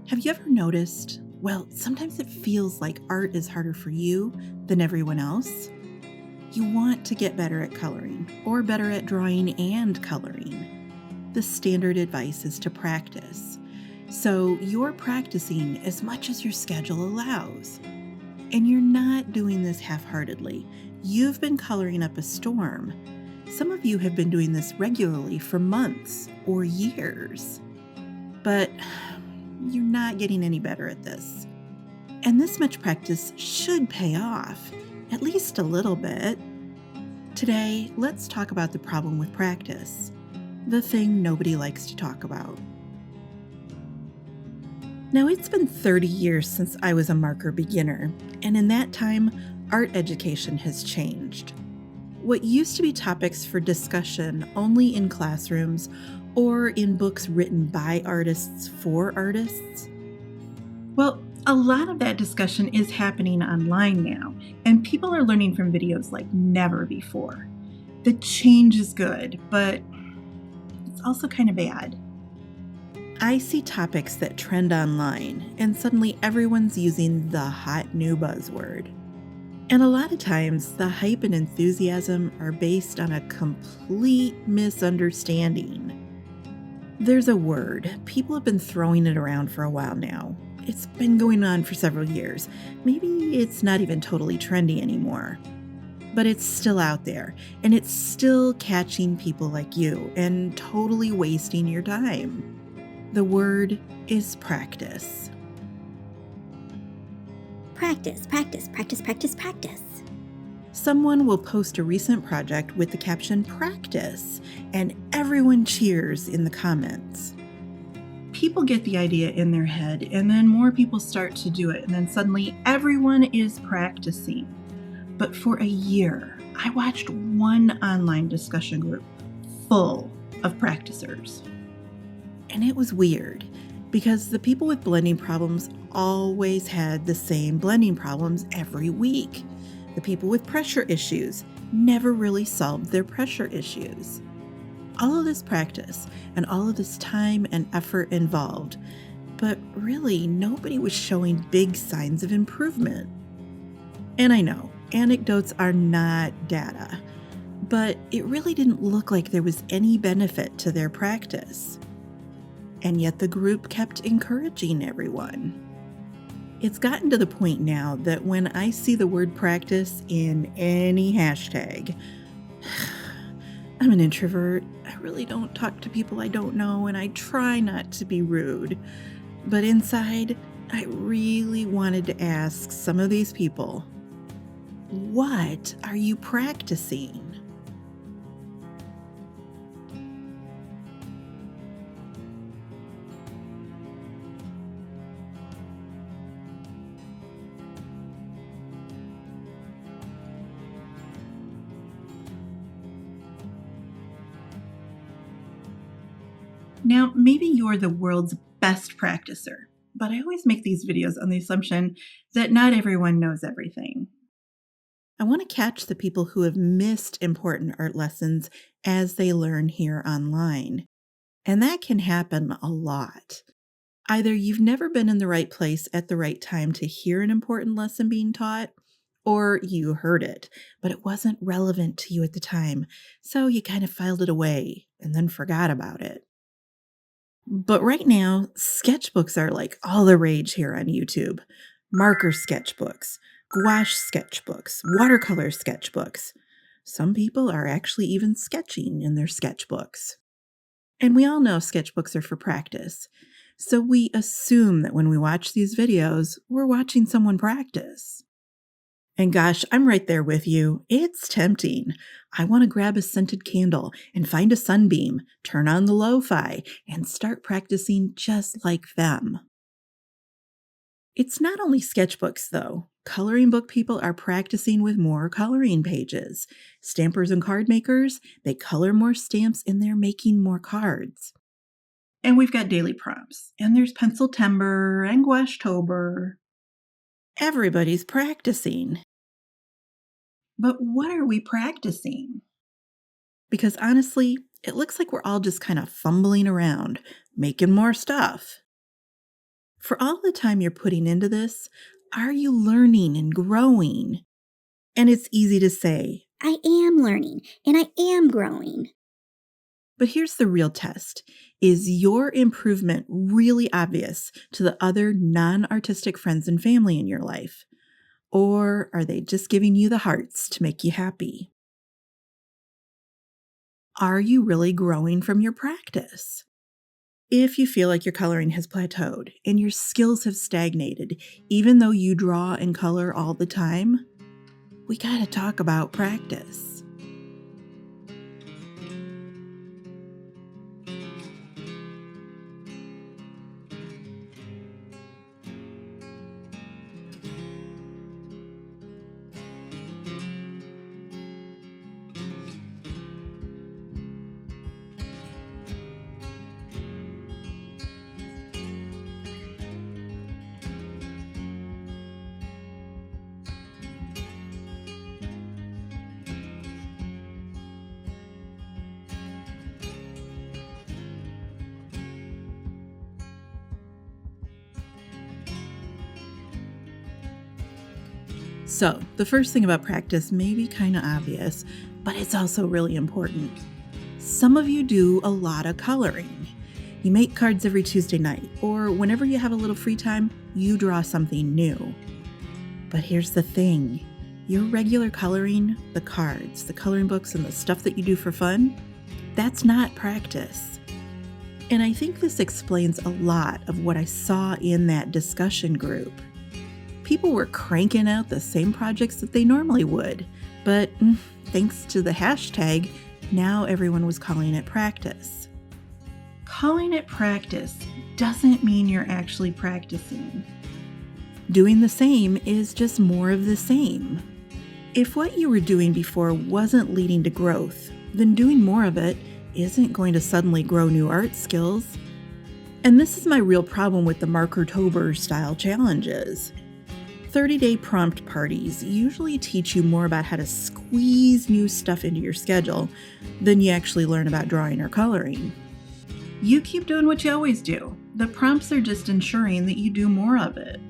Have you ever noticed? Well, sometimes it feels like art is harder for you than everyone else. You want to get better at coloring or better at drawing and coloring. The standard advice is to practice. So you're practicing as much as your schedule allows. And you're not doing this half heartedly. You've been coloring up a storm. Some of you have been doing this regularly for months or years. But you're not getting any better at this. And this much practice should pay off, at least a little bit. Today, let's talk about the problem with practice, the thing nobody likes to talk about. Now, it's been 30 years since I was a marker beginner, and in that time, art education has changed. What used to be topics for discussion only in classrooms or in books written by artists for artists, well, a lot of that discussion is happening online now, and people are learning from videos like never before. The change is good, but it's also kind of bad. I see topics that trend online, and suddenly everyone's using the hot new buzzword. And a lot of times, the hype and enthusiasm are based on a complete misunderstanding. There's a word. People have been throwing it around for a while now. It's been going on for several years. Maybe it's not even totally trendy anymore. But it's still out there, and it's still catching people like you and totally wasting your time. The word is practice. Practice, practice, practice, practice, practice. Someone will post a recent project with the caption practice, and everyone cheers in the comments. People get the idea in their head, and then more people start to do it, and then suddenly everyone is practicing. But for a year, I watched one online discussion group full of practicers. And it was weird, because the people with blending problems always had the same blending problems every week. The people with pressure issues never really solved their pressure issues. All of this practice and all of this time and effort involved, but really nobody was showing big signs of improvement. And I know, anecdotes are not data, but it really didn't look like there was any benefit to their practice. And yet the group kept encouraging everyone. It's gotten to the point now that when I see the word practice in any hashtag, I'm an introvert. I really don't talk to people I don't know, and I try not to be rude. But inside, I really wanted to ask some of these people, what are you practicing? Now, maybe you're the world's best practicer, but I always make these videos on the assumption that not everyone knows everything. I want to catch the people who have missed important art lessons as they learn here online. And that can happen a lot. Either you've never been in the right place at the right time to hear an important lesson being taught, or you heard it, but it wasn't relevant to you at the time, so you kind of filed it away and then forgot about it. But right now, sketchbooks are like all the rage here on YouTube. Marker sketchbooks, gouache sketchbooks, watercolor sketchbooks. Some people are actually even sketching in their sketchbooks. And we all know sketchbooks are for practice. So we assume that when we watch these videos, we're watching someone practice. And gosh, I'm right there with you. It's tempting. I want to grab a scented candle and find a sunbeam, turn on the lo-fi, and start practicing just like them. It's not only sketchbooks, though. Coloring book people are practicing with more coloring pages. Stampers and card makers, they color more stamps and they're making more cards. And we've got daily prompts, and there's Pencil-Tember and Gouache-tober. Everybody's practicing. But what are we practicing? Because honestly, it looks like we're all just kind of fumbling around, making more stuff. For all the time you're putting into this, are you learning and growing? And it's easy to say, I am learning and I am growing. but here's the real test. Is your improvement really obvious to the other non-artistic friends and family in your life? Or are they just giving you the hearts to make you happy? Are you really growing from your practice? If you feel like your coloring has plateaued and your skills have stagnated, even though you draw and color all the time, we gotta talk about practice. So, the first thing about practice may be kind of obvious, but it's also really important. Some of you do a lot of coloring. You make cards every Tuesday night, or whenever you have a little free time, you draw something new. But here's the thing. Your regular coloring, the cards, the coloring books, and the stuff that you do for fun, that's not practice. And I think this explains a lot of what I saw in that discussion group. People were cranking out the same projects that they normally would, but thanks to the hashtag, now everyone was calling it practice. Calling it practice doesn't mean you're actually practicing. Doing the same is just more of the same. If what you were doing before wasn't leading to growth, then doing more of it isn't going to suddenly grow new art skills. And this is my real problem with the Markertober style challenges. 30-day prompt parties usually teach you more about how to squeeze new stuff into your schedule than you actually learn about drawing or coloring. You keep doing what you always do. The prompts are just ensuring that you do more of it.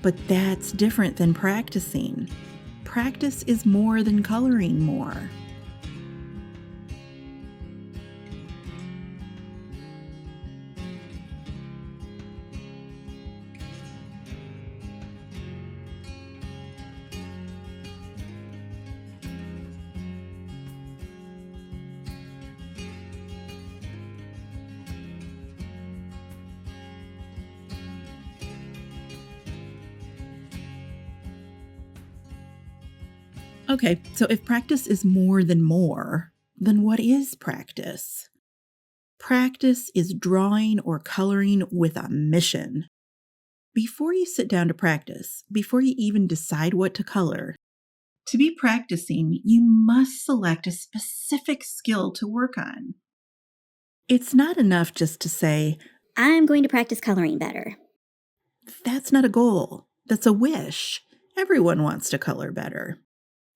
But that's different than practicing. Practice is more than coloring more. Okay, so if practice is more than more, then what is practice? Practice is drawing or coloring with a mission. Before you sit down to practice, before you even decide what to color, to be practicing, you must select a specific skill to work on. It's not enough just to say, I'm going to practice coloring better. that's not a goal, that's a wish. Everyone wants to color better.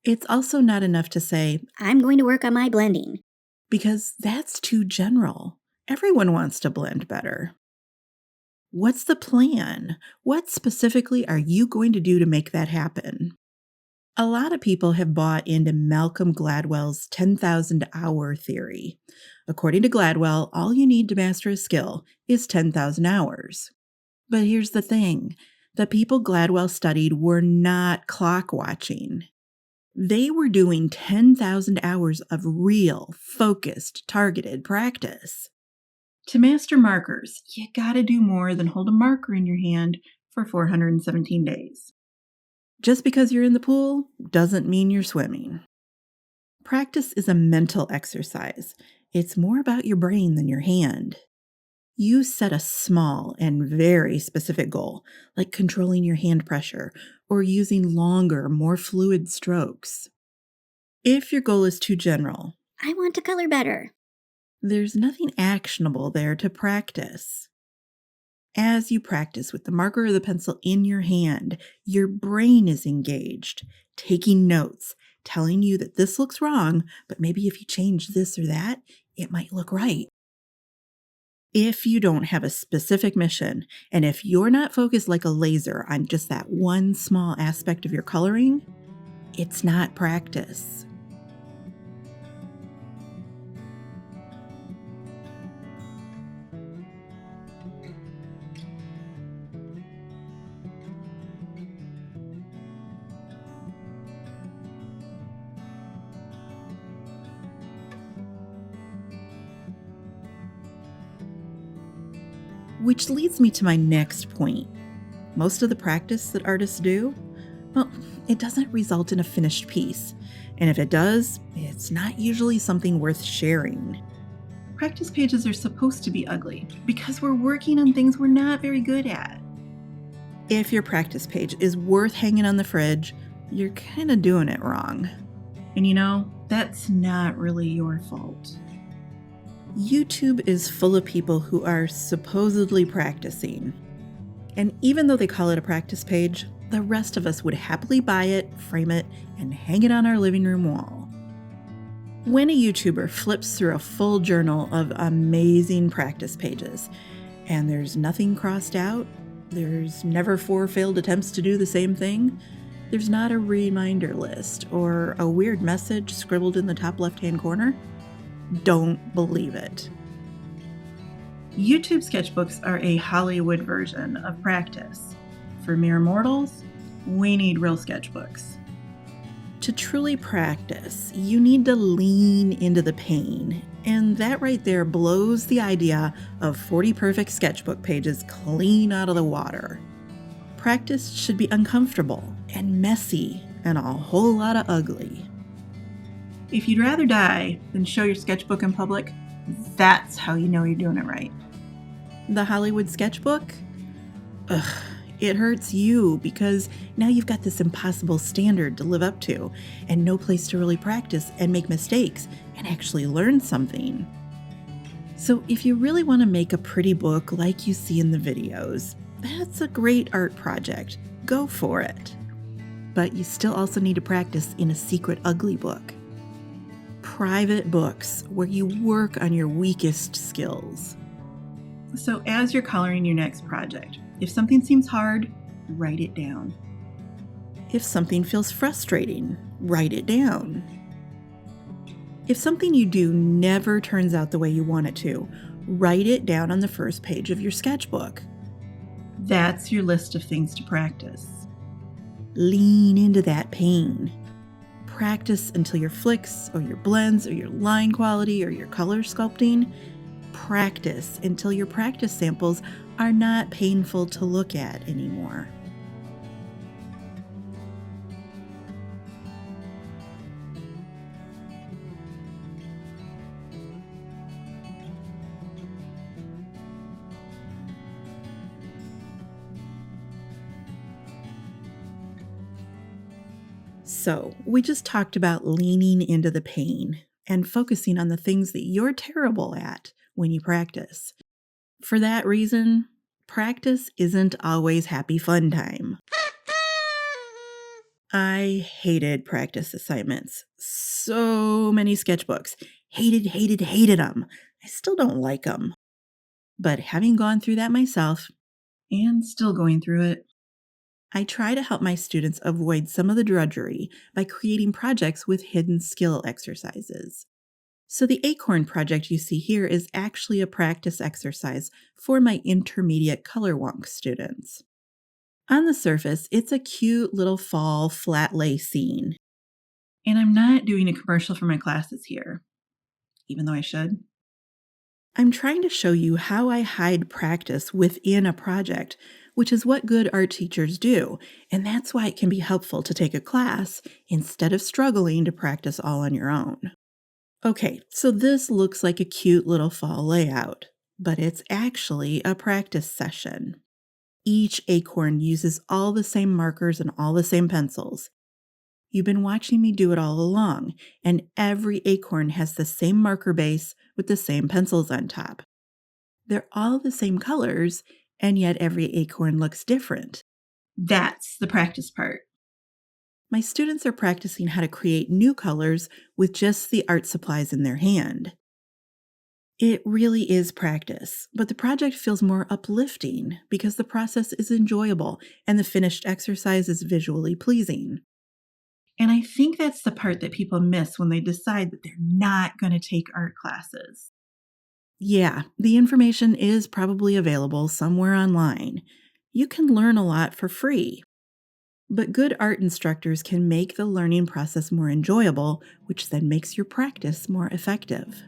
It's also not enough to say, I'm going to work on my blending. because that's too general. Everyone wants to blend better. What's the plan? What specifically are you going to do to make that happen? A lot of people have bought into Malcolm Gladwell's 10,000 hour theory. According to Gladwell, all you need to master a skill is 10,000 hours. But here's the thing. The people Gladwell studied were not clock watching. They were doing 10,000 hours of real, focused, targeted practice. To master markers, you gotta do more than hold a marker in your hand for 417 days. Just because you're in the pool doesn't mean you're swimming. Practice is a mental exercise. It's more about your brain than your hand. You set a small and very specific goal, like controlling your hand pressure or using longer, more fluid strokes. If your goal is too general, I want to color better. there's nothing actionable there to practice. As you practice with the marker or the pencil in your hand, your brain is engaged, taking notes, telling you that this looks wrong, but maybe if you change this or that, it might look right. If you don't have a specific mission, and if you're not focused like a laser on just that one small aspect of your coloring, it's not practice. Which leads me to my next point. Most of the practice that artists do, well, it doesn't result in a finished piece. And if it does, it's not usually something worth sharing. Practice pages are supposed to be ugly because we're working on things we're not very good at. If your practice page is worth hanging on the fridge, you're kind of doing it wrong. And you know, that's not really your fault. YouTube is full of people who are supposedly practicing. And even though they call it a practice page, the rest of us would happily buy it, frame it, and hang it on our living room wall. When a YouTuber flips through a full journal of amazing practice pages, and there's nothing crossed out, there's never 4 failed attempts to do the same thing, there's not a reminder list or a weird message scribbled in the top left-hand corner, don't believe it. YouTube sketchbooks are a Hollywood version of practice. For mere mortals, we need real sketchbooks. To truly practice, you need to lean into the pain, and that right there blows the idea of 40 perfect sketchbook pages clean out of the water. Practice should be uncomfortable and messy and a whole lot of ugly. If you'd rather die than show your sketchbook in public, that's how you know you're doing it right. The Hollywood sketchbook? Ugh, it hurts you because now you've got this impossible standard to live up to and no place to really practice and make mistakes and actually learn something. So if you really want to make a pretty book like you see in the videos, that's a great art project. Go for it. But you still also need to practice in a secret ugly book. Private books where you work on your weakest skills. So as you're coloring your next project, if something seems hard, write it down. If something feels frustrating, write it down. If something you do never turns out the way you want it to, write it down on the first page of your sketchbook. That's your list of things to practice. Lean into that pain. Practice until your flicks or your blends or your line quality or your color sculpting. Practice until your practice samples are not painful to look at anymore. So, we just talked about leaning into the pain and focusing on the things that you're terrible at when you practice. For that reason, practice isn't always happy fun time. I hated practice assignments. So many sketchbooks. Hated them. I still don't like them. But having gone through that myself, and still going through it, I try to help my students avoid some of the drudgery by creating projects with hidden skill exercises. So the Acorn project you see here is actually a practice exercise for my intermediate color wonk students. On the surface, it's a cute little fall flat lay scene. And I'm not doing a commercial for my classes here, even though I should. I'm trying to show you how I hide practice within a project, which is what good art teachers do, and that's why it can be helpful to take a class instead of struggling to practice all on your own. Okay, so this looks like a cute little fall layout, but it's actually a practice session. Each acorn uses all the same markers and all the same pencils. You've been watching me do it all along, and every acorn has the same marker base with the same pencils on top. They're all the same colors, and yet every acorn looks different. That's the practice part. My students are practicing how to create new colors with just the art supplies in their hand. It really is practice, but the project feels more uplifting because the process is enjoyable and the finished exercise is visually pleasing. And I think that's the part that people miss when they decide that they're not going to take art classes. Yeah, the information is probably available somewhere online. You can learn a lot for free. But good art instructors can make the learning process more enjoyable, which then makes your practice more effective.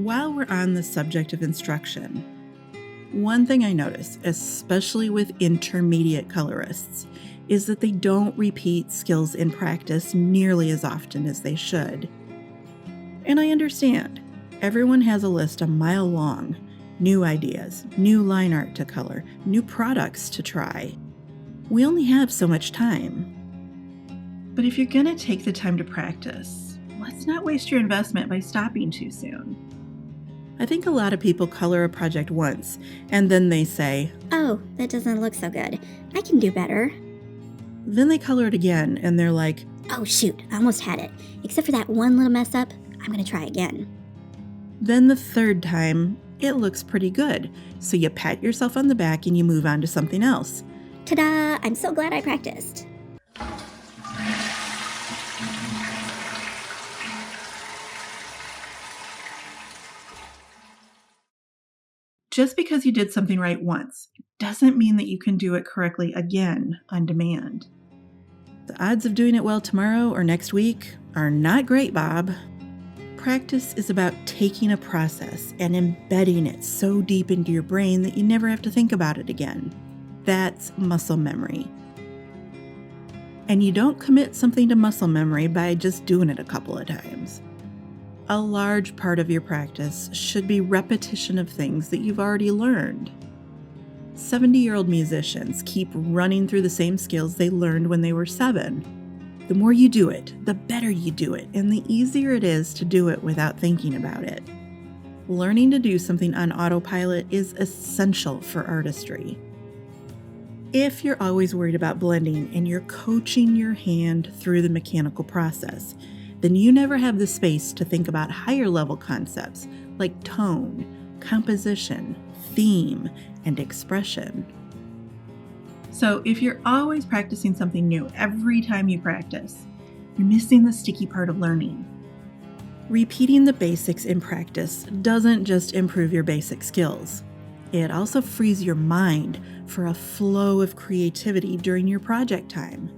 While we're on the subject of instruction, one thing I notice, especially with intermediate colorists, is that they don't repeat skills in practice nearly as often as they should. And I understand. Everyone has a list a mile long. New ideas, new line art to color, new products to try. We only have so much time. But if you're going to take the time to practice, let's not waste your investment by stopping too soon. I think a lot of people color a project once, and then they say, Oh, that doesn't look so good. I can do better. Then they color it again, and they're like, Oh shoot, I almost had it. Except for that one little mess up, I'm gonna try again. Then the third time, it looks pretty good. So you pat yourself on the back and you move on to something else. Ta-da! I'm so glad I practiced. Just because you did something right once doesn't mean that you can do it correctly again on demand. The odds of doing it well tomorrow or next week are not great, Bob. Practice is about taking a process and embedding it so deep into your brain that you never have to think about it again. That's muscle memory. And you don't commit something to muscle memory by just doing it a couple of times. A large part of your practice should be repetition of things that you've already learned. 70-year-old musicians keep running through the same skills they learned when they were 7. The more you do it, the better you do it, and the easier it is to do it without thinking about it. Learning to do something on autopilot is essential for artistry. If you're always worried about blending and you're coaching your hand through the mechanical process, then you never have the space to think about higher level concepts like tone, composition, theme, and expression. So if you're always practicing something new every time you practice, you're missing the sticky part of learning. Repeating the basics in practice doesn't just improve your basic skills. It also frees your mind for a flow of creativity during your project time.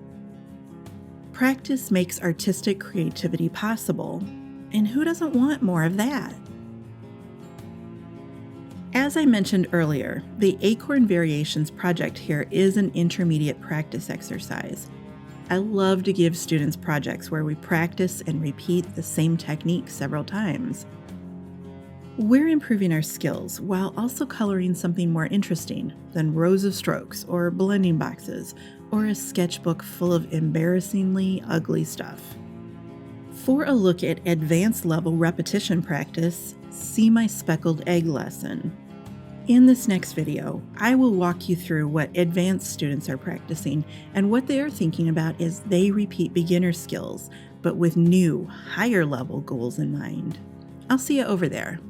Practice makes artistic creativity possible, and who doesn't want more of that? As I mentioned earlier, the Acorn Variations project here is an intermediate practice exercise. I love to give students projects where we practice and repeat the same technique several times. We're improving our skills while also coloring something more interesting than rows of strokes or blending boxes or a sketchbook full of embarrassingly ugly stuff. For a look at advanced level repetition practice, see my speckled egg lesson. In this next video, I will walk you through what advanced students are practicing and what they are thinking about as they repeat beginner skills, but with new, higher level goals in mind. I'll see you over there.